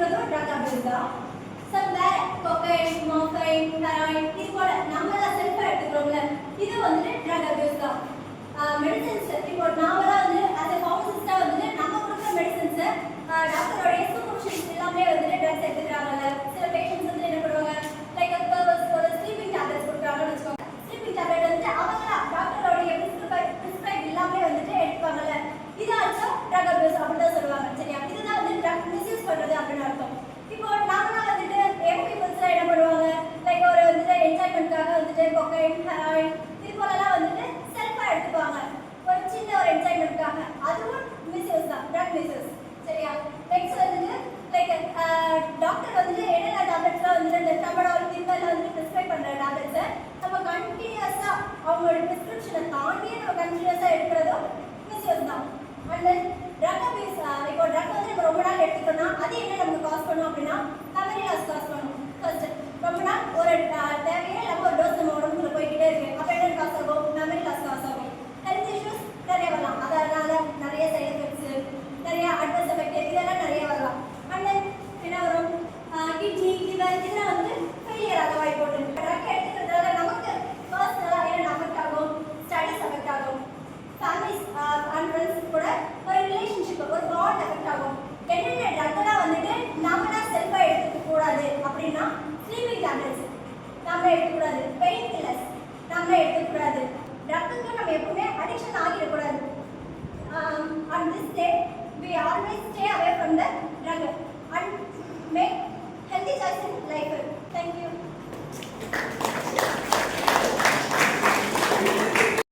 இருக்கிறதும் drug abuse தான். Some வேற கொக்கைன், மார்ஃபைன், ஹெராயின் இது போல நம்மள செல்ஃபா எடுத்துக்கிறோம்ல இது வந்துட்டு ட்ரக் அபியூஸ் தான். மெடிசன்ஸ் இப்போ நாமளா வந்து as a pharmacist வந்துட்டு நம்ம கொடுக்குற மெடிசன்ஸ் டாக்டரோட சூப்பர்விஷன் எல்லாமே வந்துட்டு ட்ரக்ஸ் எடுத்துக்கிறாங்கல்ல. சில பேஷண்ட்ஸ் வந்து என்ன பண்ணுவாங்க லைக் ஒரு ஸ்லீப்பிங் டேப்லெட்ஸ் கொடுக்குறாங்கன்னு வச்சுக்கோங்க. ஸ்லீப்பிங் டேப்லெட் வந்துட்டு அவங்களா டாக்டரோடைய பிரிஸ்கிரைப் எல்லாமே வந்துட்டு எடுப்பாங்கல்ல. இது ஆல்சோ ட்ரக் அபியூஸ் அப்படின்னு சொல்லுவாங்க. சரியா? இதுதான் வந்து ட்ரக் மிஸ்யூஸ் பண்றது அப்படின்னு அர்த்தம். இப்போ நாமளா வந்துட்டு யங் பீப்புள்ஸ்லாம் என்ன பண்ணுவாங்க லைக் ஒரு வந்துட்டு என்ஜாய்மெண்ட்காக வந்துட்டு கொக்கைன், ஹெராயின் இது போலலாம் வந்துட்டு செல்ஃபா எடுத்துப்பாங்க ஒரு சின்ன ஒரு என்ஜாய்மெண்ட்காக. அதுவும் மிஸ்யூஸ் தான், ட்ரக் மிஸ்யூஸ். சரியா? நெக்ஸ்ட் வந்துட்டு லைக் டாக்டர் வந்துட்டு என்னென்ன டேப்லெட்ஸ்லாம் வந்துட்டு இந்த ட்ரமடால் திம்பல் வந்துட்டு ப்ரிஸ்கிரைப் பண்ணுற டேப்லெட்ஸை நம்ம கண்டினியூஸாக அவங்களோட ப்ரிஸ்கிரிப்ஷனை தாண்டியே நம்ம கண்டினியூஸாக எடுக்கிறதும் மிஸ்யூஸ் தான். அண்ட் தென் ட்ரக் அபியூஸ் இப்போ ட்ரக் வந்து நம்ம ரொம்ப நாள் எடுத்துக்கணும்னா அது என்ன நமக்கு காஸ் பண்ணும் அப்படின்னா மெமரி லாஸ் காஸ் பண்ணும். ஃபர்ஸ்ட் ரொம்ப நாள் ஒரு தேவையே